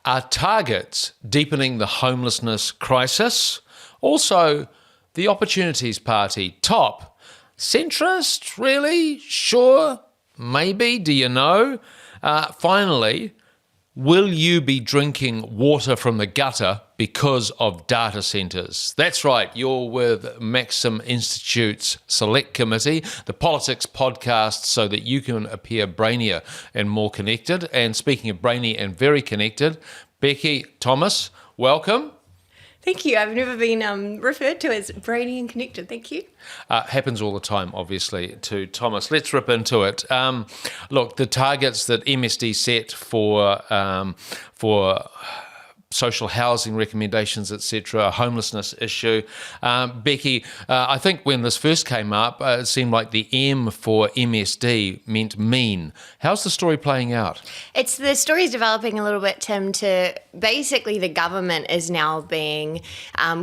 Are targets deepening the homelessness crisis? Also, the Opportunities Party top. Centrist? Really? Sure? Maybe? Do you know? Finally, will you be drinking water from the gutter because of data centres? That's right, you're with Maxim Institute's Select Committee, the politics podcast, so that you can appear brainier and more connected. And speaking of brainy and very connected, Becky Thomas, welcome. Thank you. I've never been referred to as brainy and connected. Thank you. Happens all the time, obviously, to Thomas. Let's rip into it. Look, the targets that MSD set for social housing recommendations, etc., homelessness issue. Becky, I think when this first came up, it seemed like the M for MSD meant mean. How's the story playing out? The story's developing a little bit, Tim, to basically the government is now being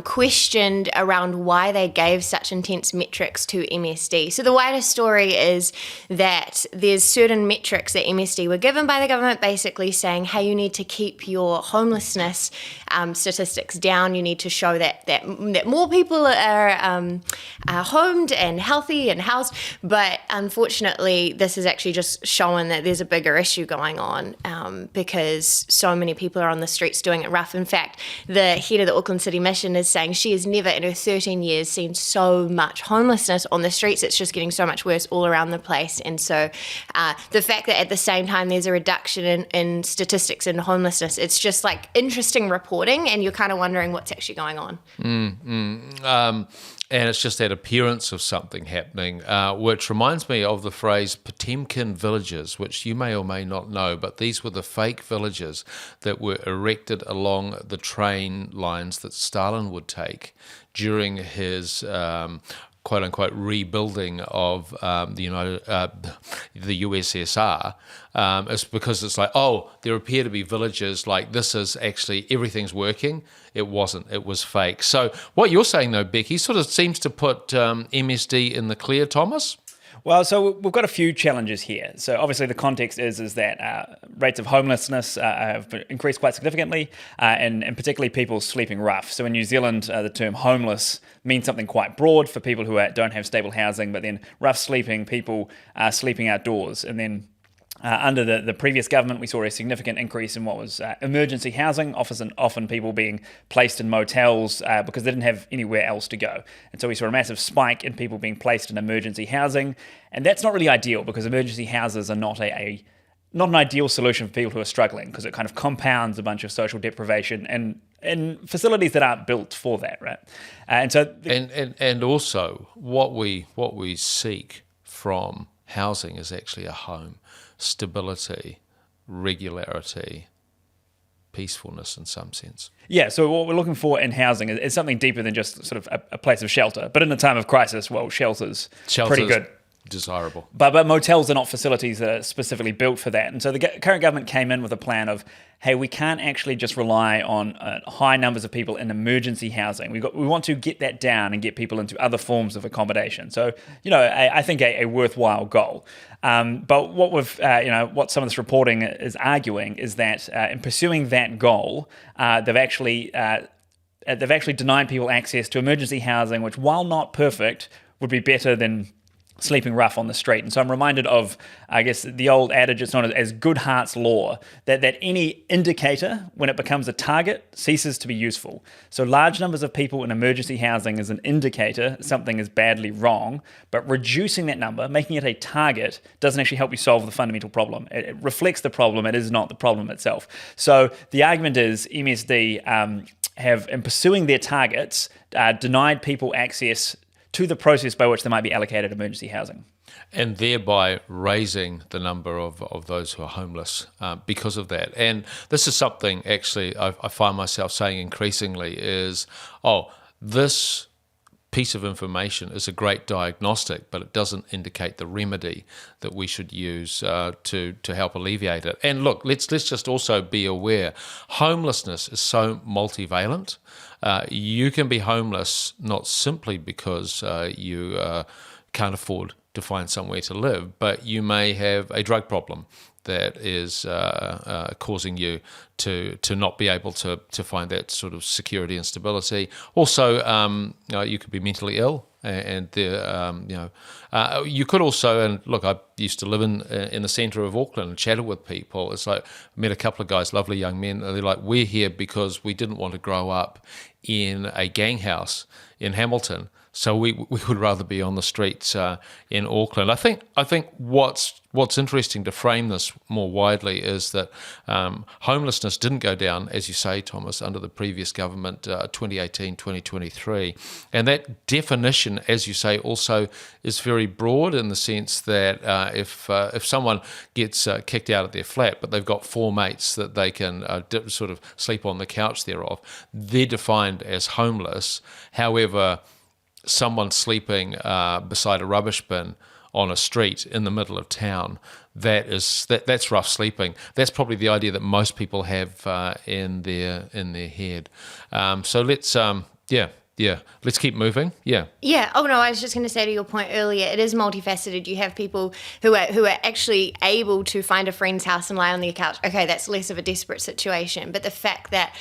questioned around why they gave such intense metrics to MSD. So the wider story is that there's certain metrics that MSD were given by the government, basically saying, hey, you need to keep your homelessness statistics down. You need to show that more people are homed and healthy and housed. But unfortunately, this is actually just showing that there's a bigger issue going on because so many people are on the streets doing it rough. In fact, the head of the Auckland City Mission is saying she has never in her 13 years seen so much homelessness on the streets. It's just getting so much worse all around the place. And so the fact that at the same time there's a reduction in statistics in homelessness, it's just like interesting reporting, and you're kind of wondering what's actually going on. And it's just that appearance of something happening, which reminds me of the phrase Potemkin villages, which you may or may not know, but these were the fake villages that were erected along the train lines that Stalin would take during his quote-unquote rebuilding of the USSR. It's because it's like, oh, there appear to be villages like this is actually, everything's working. It wasn't. It was fake. So what you're saying, though, Becky, sort of seems to put MSD in the clear, Thomas? Well, so we've got a few challenges here. So obviously the context is that rates of homelessness have increased quite significantly, and particularly people sleeping rough. So in New Zealand, the term homeless means something quite broad for people who don't have stable housing, but then rough sleeping, people sleeping outdoors. And then under the previous government, we saw a significant increase in what was emergency housing, often people being placed in motels because they didn't have anywhere else to go. And so we saw a massive spike in people being placed in emergency housing. And that's not really ideal because emergency houses are not not an ideal solution for people who are struggling because it kind of compounds a bunch of social deprivation and facilities that aren't built for that, right? And so and also what we seek from housing is actually a home. Stability, regularity, peacefulness in some sense. Yeah, so what we're looking for in housing is something deeper than just sort of a place of shelter. But in a time of crisis, well, shelter's pretty good. Desirable. But motels are not facilities that are specifically built for that. And so the current government came in with a plan of, hey, we can't actually just rely on high numbers of people in emergency housing. We want to get that down and get people into other forms of accommodation. So, I think a worthwhile goal. But what some of this reporting is arguing is that in pursuing that goal, they've actually denied people access to emergency housing, which, while not perfect, would be better than sleeping rough on the street. And so I'm reminded of, I guess, the old adage, it's known as Goodhart's law, that any indicator, when it becomes a target, ceases to be useful. So large numbers of people in emergency housing is an indicator something is badly wrong, but reducing that number, making it a target, doesn't actually help you solve the fundamental problem. It reflects the problem, it is not the problem itself. So the argument is MSD have, in pursuing their targets, denied people access to the process by which they might be allocated emergency housing. And thereby raising the number of those who are homeless because of that. And this is something actually I find myself saying increasingly is, this piece of information is a great diagnostic, but it doesn't indicate the remedy that we should use to help alleviate it. And look, let's just also be aware, homelessness is so multivalent. You can be homeless not simply because you can't afford to find somewhere to live, but you may have a drug problem. that is causing you to not be able to find that sort of security and stability. Also, you could be mentally ill, and you could also. And look, I used to live in the centre of Auckland and chatted with people. It's like I met a couple of guys, lovely young men. And they're like, we're here because we didn't want to grow up in a gang house in Hamilton. So we would rather be on the streets in Auckland. I think what's interesting to frame this more widely is that homelessness didn't go down, as you say, Thomas, under the previous government, 2018, 2023. And that definition, as you say, also is very broad in the sense that if someone gets kicked out of their flat, but they've got four mates that they can sort of sleep on the couch thereof, they're defined as homeless. However, someone sleeping beside a rubbish bin on a street in the middle of town, that's rough sleeping. That's probably the idea that most people have in their head. So let's keep moving. Yeah. Oh no, I was just going to say to your point earlier, it is multifaceted. You have people who are actually able to find a friend's house and lie on their couch. Okay, that's less of a desperate situation. But the fact that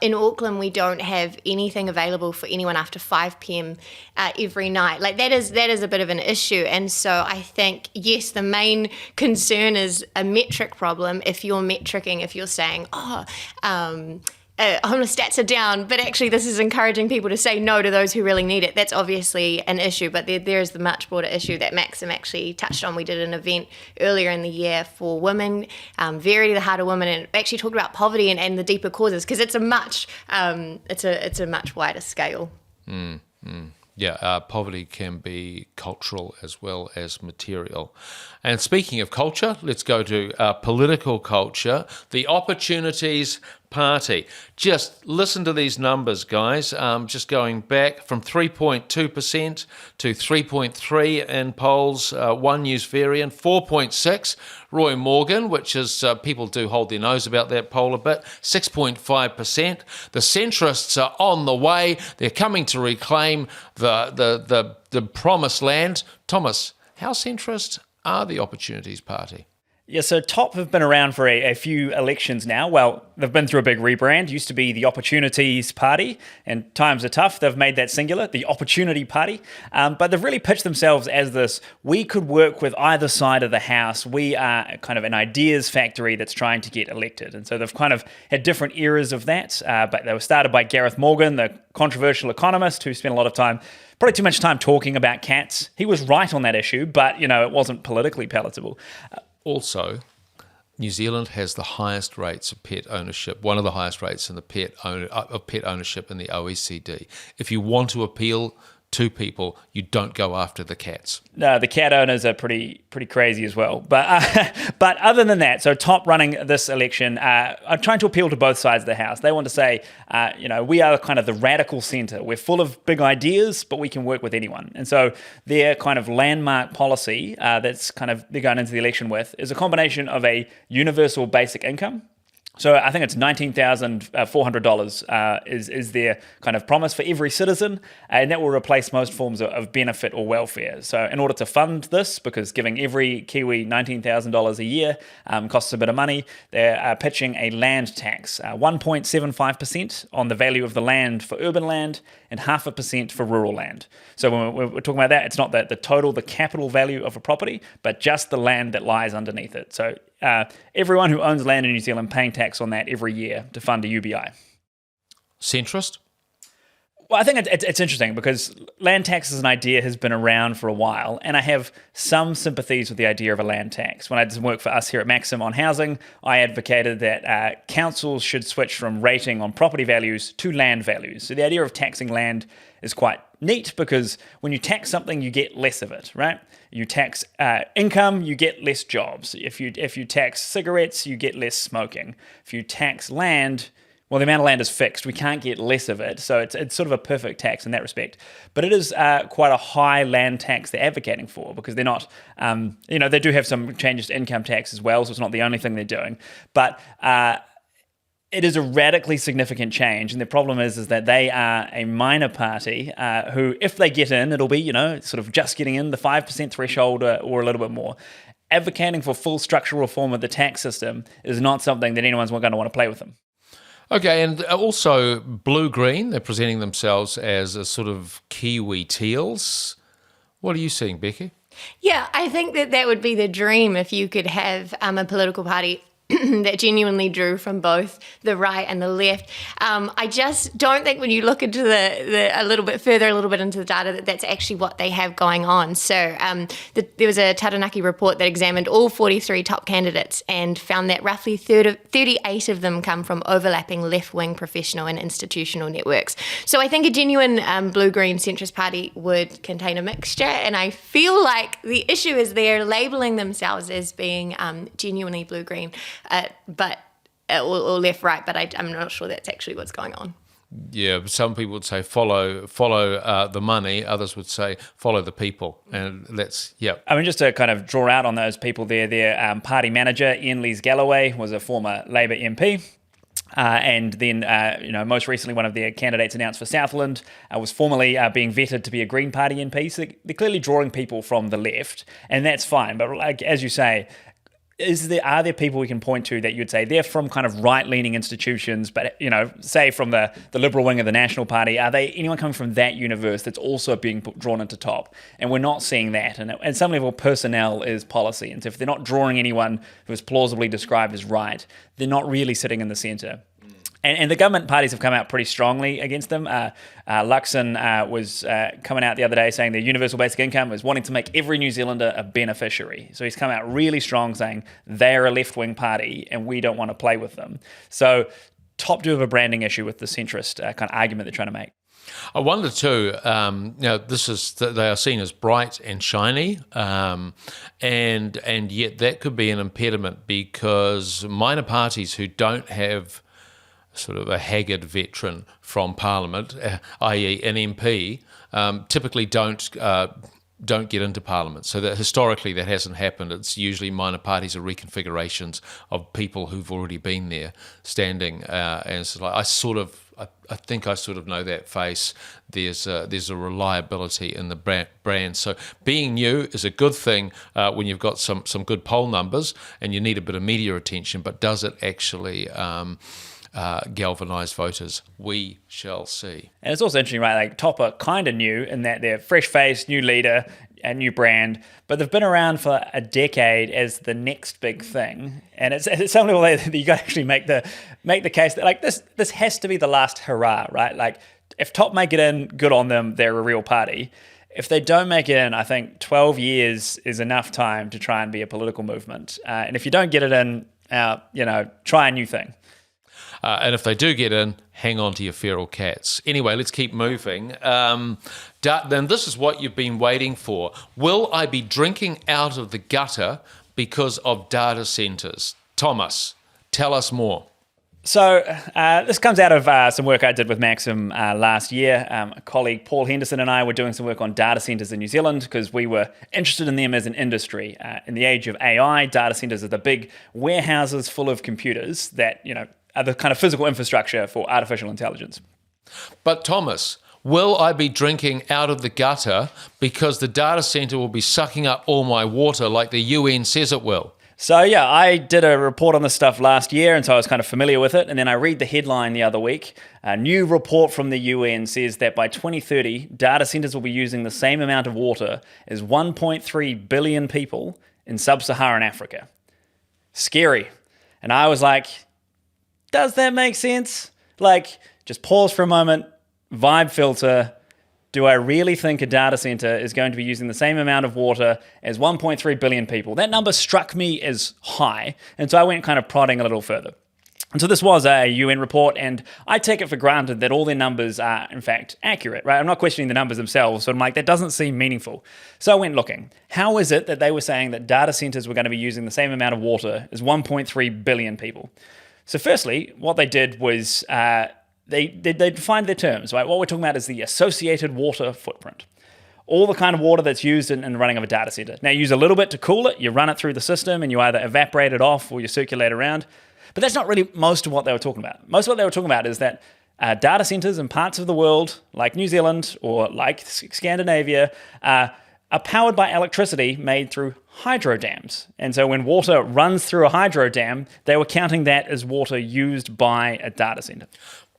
in Auckland we don't have anything available for anyone after 5 p.m. Every night, like that is a bit of an issue. And so I think, yes, the main concern is a metric problem. If you're metricing, if you're saying, homeless stats are down, but actually this is encouraging people to say no to those who really need it. That's obviously an issue, but there is the much broader issue that Maxim actually touched on. We did an event earlier in the year for women, very to the heart of women, and actually talked about poverty and the deeper causes, because it's a much wider scale. Yeah, poverty can be cultural as well as material. And speaking of culture, let's go to political culture. The Opportunities Party. Just listen to these numbers, guys. Just going back from 3.2% to 3.3% in polls. One News variant, 4.6%. Roy Morgan, which is, people do hold their nose about that poll a bit, 6.5%. The centrists are on the way. They're coming to reclaim the promised land. Thomas, how centrist are the Opportunities Party? Yeah, so TOP have been around for a few elections now. Well, they've been through a big rebrand. Used to be the Opportunities Party, and times are tough. They've made that singular, the Opportunity Party. But they've really pitched themselves as this, we could work with either side of the house. We are kind of an ideas factory that's trying to get elected. And so they've kind of had different eras of that. But they were started by Gareth Morgan, the controversial economist who spent a lot of time, probably too much time, talking about cats. He was right on that issue, but, it wasn't politically palatable. Also, New Zealand has the highest rates of pet ownership, one of the highest rates in the pet ownership in the OECD. If you want to appeal to people, you don't go after the cats. No, the cat owners are pretty crazy as well. But but other than that, so TOP running this election are trying to appeal to both sides of the house. They want to say, we are kind of the radical centre. We're full of big ideas, but we can work with anyone. And so their kind of landmark policy that's kind of they're going into the election with is a combination of a universal basic income. So I think it's $19,400 is their kind of promise for every citizen, and that will replace most forms of benefit or welfare. So in order to fund this, because giving every Kiwi $19,000 a year costs a bit of money, they're pitching a land tax, 1.75% on the value of the land for urban land and 0.5% for rural land. So when we're talking about that, it's not the capital value of a property, but just the land that lies underneath it. So everyone who owns land in New Zealand paying tax on that every year to fund a UBI. Centrist? Well, I think it's interesting because land tax as an idea has been around for a while, and I have some sympathies with the idea of a land tax. When I did some work for us here at Maxim on housing, I advocated that councils should switch from rating on property values to land values. So the idea of taxing land is quite neat because when you tax something, you get less of it, right? You tax income, you get less jobs. If you tax cigarettes, you get less smoking. If you tax land, well, the amount of land is fixed. We can't get less of it. So it's sort of a perfect tax in that respect. But it is quite a high land tax they're advocating for because they're not, they do have some changes to income tax as well. So it's not the only thing they're doing. But it is a radically significant change. And the problem is that they are a minor party who, if they get in, it'll be, sort of just getting in the 5% threshold or a little bit more. advocating for full structural reform of the tax system is not something that anyone's going to want to play with them. Okay, and also blue-green, they're presenting themselves as a sort of Kiwi teals. What are you seeing, Becky? Yeah, I think that would be the dream if you could have a political party that genuinely drew from both the right and the left. I just don't think when you look into a little bit further, a little bit into the data, that that's actually what they have going on. So there was a Taranaki report that examined all 43 top candidates and found that roughly 38 of them come from overlapping left-wing professional and institutional networks. So I think a genuine blue-green centrist party would contain a mixture, and I feel like the issue is they're labelling themselves as being genuinely blue-green. Or left, right, but I'm not sure that's actually what's going on. Yeah, some people would say follow the money. Others would say follow the people, and I mean, just to kind of draw out on those people there, their party manager, Ian Lees-Galloway, was a former Labour MP. And then, most recently, one of their candidates announced for Southland was formerly being vetted to be a Green Party MP. So they're clearly drawing people from the left, and that's fine. But like as you say, are there people we can point to that you'd say they're from kind of right-leaning institutions, but, say from the liberal wing of the National Party, are they anyone coming from that universe that's also being drawn into top? And we're not seeing that. And at some level, personnel is policy. And so if they're not drawing anyone who is plausibly described as right, they're not really sitting in the centre. And the government parties have come out pretty strongly against them. Luxon was coming out the other day saying the universal basic income is wanting to make every New Zealander a beneficiary. So he's come out really strong saying they're a left-wing party and we don't want to play with them. So top do have a branding issue with the centrist kind of argument they're trying to make. I wonder too, they are seen as bright and shiny, and yet that could be an impediment because minor parties who don't have sort of a haggard veteran from Parliament, i.e. an MP, typically don't get into Parliament. So that historically that hasn't happened. It's usually minor parties are reconfigurations of people who've already been there standing. And it's like I think I sort of know that face. There's a reliability in the brand. So being new is a good thing when you've got some good poll numbers and you need a bit of media attention, but does it actually galvanise voters? We shall see. And it's also interesting, right? Like Top are kind of new in that they're fresh face, new leader, a new brand, but they've been around for a decade as the next big thing. And it's some level that you got to actually make the case that like this has to be the last hurrah, right? Like if Top make it in, good on them. They're a real party. If they don't make it in, I think 12 years is enough time to try and be a political movement. And if you don't get it in, try a new thing. And if they do get in, hang on to your feral cats. Anyway, let's keep moving. Then this is what you've been waiting for. Will I be drinking out of the gutter because of data centres? Thomas, tell us more. So this comes out of some work I did with Maxim last year. A colleague, Paul Henderson, and I were doing some work on data centres in New Zealand because we were interested in them as an industry. In the age of AI, data centres are the big warehouses full of computers that, are the kind of physical infrastructure for artificial intelligence. But Thomas, will I be drinking out of the gutter because the data centre will be sucking up all my water like the UN says it will? So yeah, I did a report on this stuff last year, and so I was kind of familiar with it. And then I read the headline the other week. A new report from the UN says that by 2030, data centres will be using the same amount of water as 1.3 billion people in sub-Saharan Africa. Scary. And I was like, does that make sense? Like, just pause for a moment, vibe filter. Do I really think a data center is going to be using the same amount of water as 1.3 billion people? That number struck me as high, and so I went kind of prodding a little further. And so this was a UN report, and I take it for granted that all their numbers are, in fact, accurate, right? I'm not questioning the numbers themselves, so I'm like, that doesn't seem meaningful. So I went looking. How is it that they were saying that data centers were going to be using the same amount of water as 1.3 billion people? So firstly, what they did was they defined their terms, right? What we're talking about is the associated water footprint. All the kind of water that's used in running of a data center. Now, you use a little bit to cool it, you run it through the system, and you either evaporate it off or you circulate around. But that's not really most of what they were talking about. Most of what they were talking about is that data centers in parts of the world, like New Zealand or like Scandinavia, are powered by electricity made through hydro dams. And so when water runs through a hydro dam, they were counting that as water used by a data center.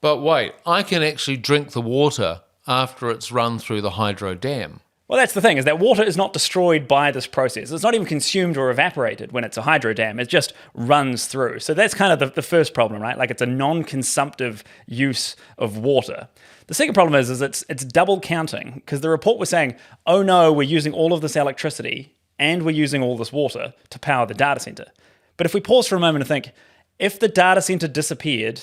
But wait, I can actually drink the water after it's run through the hydro dam. Well, that's the thing, is that water is not destroyed by this process. It's not even consumed or evaporated when it's a hydro dam. It just runs through. So that's kind of the first problem, right? Like, it's a non-consumptive use of water. The second problem is it's double counting, because the report was saying, oh no, we're using all of this electricity and we're using all this water to power the data center. But if we pause for a moment and think, if the data center disappeared,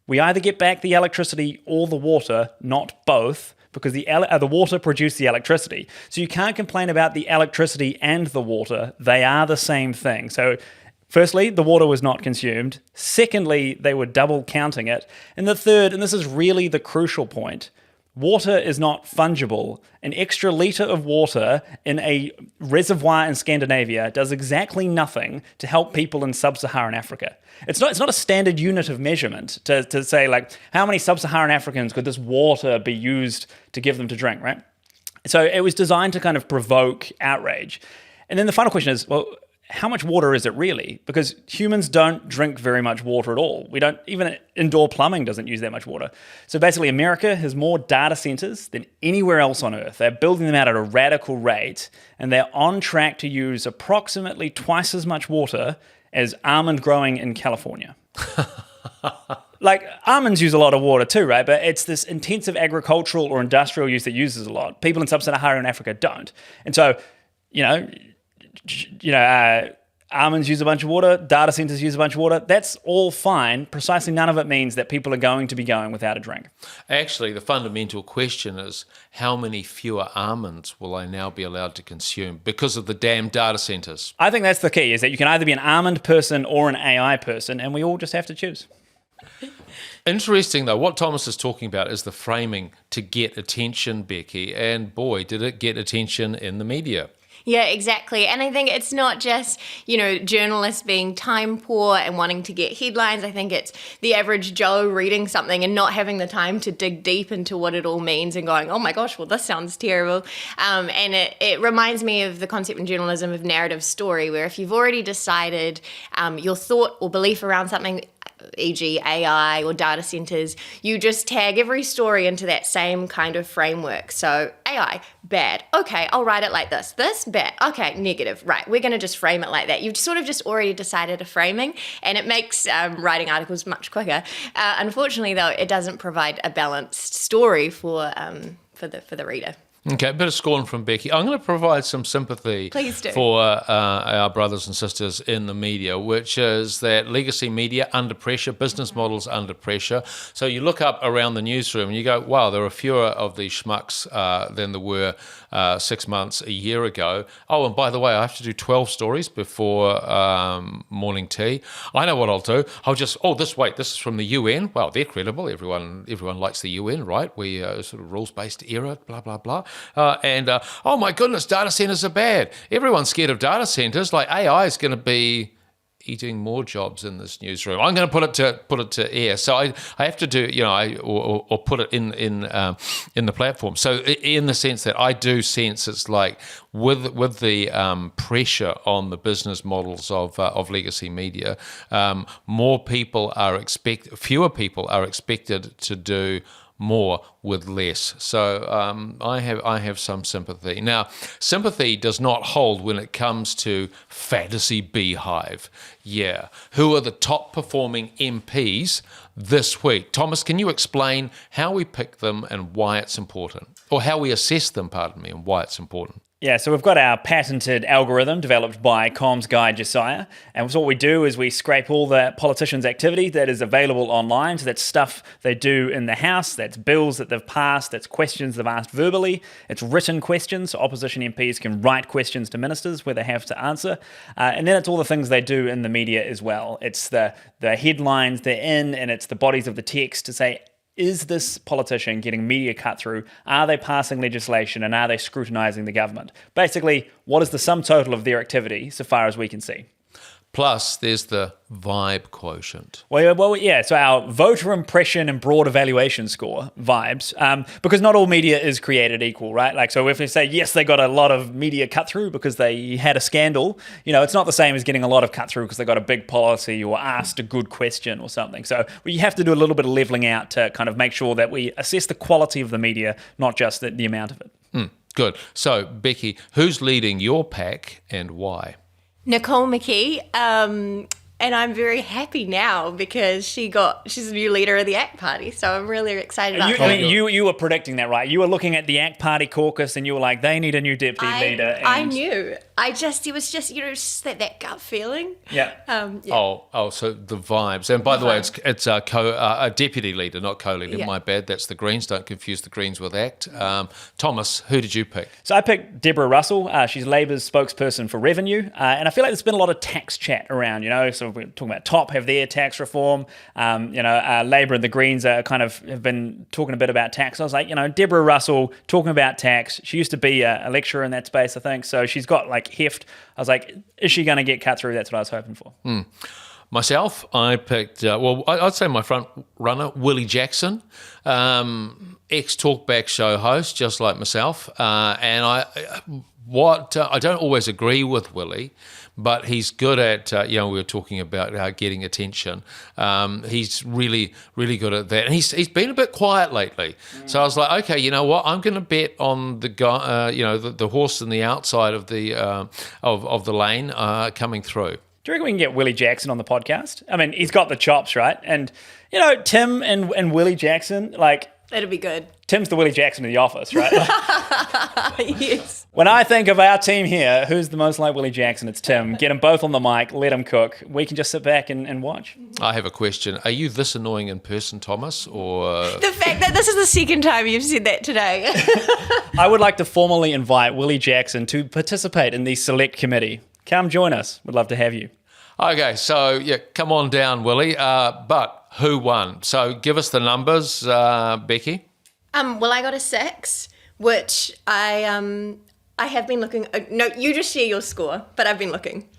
we either get back the electricity or the water, not both, because the water produced the electricity. So you can't complain about the electricity and the water. They are the same thing. So firstly, the water was not consumed. Secondly, they were double counting it. And the third, and this is really the crucial point, water is not fungible. An extra litre of water in a reservoir in Scandinavia does exactly nothing to help people in sub-Saharan Africa. It's not a standard unit of measurement to say, like, how many sub-Saharan Africans could this water be used to give them to drink, right? So it was designed to kind of provoke outrage. And then the final question is, well, how much water is it really? Because humans don't drink very much water at all. Even indoor plumbing doesn't use that much water. So basically, America has more data centers than anywhere else on Earth. They're building them out at a radical rate, and they're on track to use approximately twice as much water as almond growing in California. Like, almonds use a lot of water too, right? But it's this intensive agricultural or industrial use that uses a lot. People in sub-Saharan Africa don't. And so, almonds use a bunch of water, data centers use a bunch of water. That's all fine. Precisely none of it means that people are going to be going without a drink. Actually, the fundamental question is, how many fewer almonds will I now be allowed to consume because of the damn data centers? I think that's the key, is that you can either be an almond person or an AI person, and we all just have to choose. Interesting, though, what Thomas is talking about is the framing to get attention, Becky, and boy, did it get attention in the media. Yeah, exactly. And I think it's not just, journalists being time poor and wanting to get headlines. I think it's the average Joe reading something and not having the time to dig deep into what it all means and going, oh my gosh, well, this sounds terrible. And it reminds me of the concept in journalism of narrative story, where if you've already decided your thought or belief around something, e.g. AI or data centers, you just tag every story into that same kind of framework. So AI, bad. Okay, I'll write it like this. This, bad. Okay, negative. Right, we're going to just frame it like that. You've sort of just already decided a framing, and it makes writing articles much quicker. Unfortunately, though, it doesn't provide a balanced story for the reader. Okay, a bit of scorn from Becky. I'm going to provide some sympathy for our brothers and sisters in the media, which is that legacy media under pressure, business models under pressure. So you look up around the newsroom and you go, wow, there are fewer of these schmucks than there were 6 months, a year ago. Oh, and by the way, I have to do 12 stories before morning tea. I know what I'll do. I'll just, this is from the UN. Well, they're credible. Everyone likes the UN, right? We sort of rules-based era, blah, blah, blah. Oh my goodness, data centers are bad. Everyone's scared of data centers. Like, AI is going to be eating more jobs in this newsroom. I'm going to put it to air. So I have to do, or put it in the platform. So in the sense that I do sense it's like with the pressure on the business models of legacy media, fewer people are expected to do more with less. So I have some sympathy. Now, sympathy does not hold when it comes to fantasy Beehive. Yeah. Who are the top performing MPs this week? Thomas, can you explain how we pick them and why it's important? Or how we assess them, and why it's important? Yeah, so we've got our patented algorithm developed by comms guy Josiah, and so what we do is we scrape all the politicians' activity that is available online. So that's stuff they do in the House, that's bills that they've passed, that's questions they've asked verbally, it's written questions, so opposition MPs can write questions to ministers where they have to answer, and then it's all the things they do in the media as well. It's the headlines they're in, and it's the bodies of the text to say, is this politician getting media cut through? Are they passing legislation, and are they scrutinising the government? Basically, what is the sum total of their activity so far as we can see? Plus, there's the vibe quotient. Well, yeah. So our voter impression and broad evaluation score, vibes, because not all media is created equal, right? Like, so if we say, yes, they got a lot of media cut through because they had a scandal, it's not the same as getting a lot of cut through because they got a big policy or asked a good question or something. So we have to do a little bit of leveling out to kind of make sure that we assess the quality of the media, not just the amount of it. Good. So, Becky, who's leading your pack and why? Nicole McKee, and I'm very happy now because she's a new leader of the ACT Party, so I'm really excited about that. You were predicting that, right? You were looking at the ACT Party caucus and you were like, they need a new deputy leader. And I knew. It was just, just that gut feeling. Yeah. So the vibes. And by the way, it's a deputy leader, not co-leader. Yeah. My bad. That's the Greens. Don't confuse the Greens with ACT. Thomas, who did you pick? So I picked Deborah Russell. She's Labour's spokesperson for revenue. And I feel like there's been a lot of tax chat around, So we're talking about TOP have their tax reform. Labour and the Greens have been talking a bit about tax. I was like, Deborah Russell talking about tax. She used to be a lecturer in that space, I think. So she's got heft. I was like, is she going to get cut through? That's what I was hoping for. Myself, I picked, I'd say my front runner, Willie Jackson, ex-Talkback show host, just like myself. And I don't always agree with Willie, but he's good at, we were talking about getting attention. He's really, really good at that. And he's been a bit quiet lately. So I was like, okay, you know what? I'm going to bet on the guy, the horse in the outside of the of the lane coming through. Do you reckon we can get Willie Jackson on the podcast? I mean, he's got the chops, right? And, Tim and Willie Jackson, That'd be good. Tim's the Willie Jackson of the office, right? Yes. When I think of our team here, who's the most like Willie Jackson? It's Tim. Get them both on the mic, let them cook. We can just sit back and watch. I have a question. Are you this annoying in person, Thomas, or...? The fact that this is the second time you've said that today. I would like to formally invite Willie Jackson to participate in the select committee. Come join us. We'd love to have you. Okay, so, come on down, Willie. But who won? So give us the numbers, Becky. Well, I got a 6, which I have been looking. No, you just share your score, but I've been looking.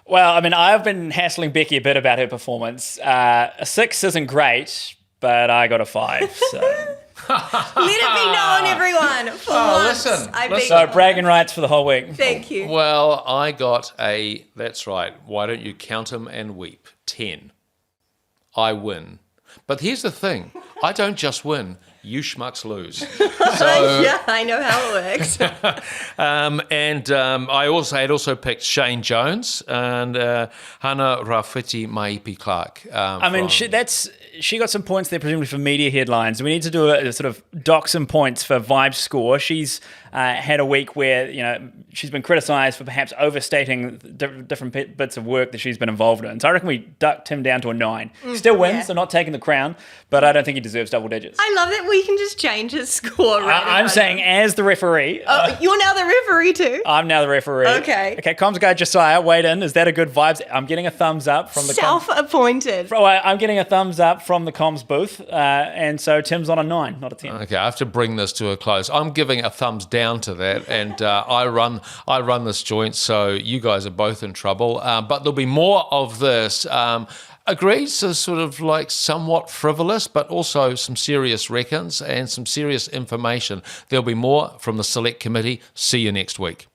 Well, I mean, I've been hassling Becky a bit about her performance. A 6 isn't great, but I got a 5. So. Let it be known, everyone. For once, listen. So bragging rights for the whole week. Thank you. Well, I got that's right, why don't you count 'em and weep, 10. I win. But here's the thing, I don't just win, you schmucks lose. So, yeah, I know how it works. I had also picked Shane Jones and Hannah Rafiti Maipi Clark. She got some points there, presumably for media headlines. We need to do a sort of dock some points for Vibe score. She's had a week where she's been criticised for perhaps overstating different bits of work that she's been involved in. So I reckon we ducked him down to a 9. Still wins, so not taking the crown, but I don't think he deserves double digits. I love that we can just change his score. I'm saying as the referee. You're now the referee too. I'm now the referee. Okay. Comms guy Josiah, wait in. Is that a good vibes? I'm getting a thumbs up from the self-appointed. I'm getting a thumbs up from the comms booth, and so Tim's on a 9, not a 10. Okay, I have to bring this to a close. I'm giving a thumbs down to that, and I run this joint, so you guys are both in trouble. But there'll be more of this. Agrees is sort of somewhat frivolous, but also some serious reckons and some serious information. There'll be more from the Select Committee. See you next week.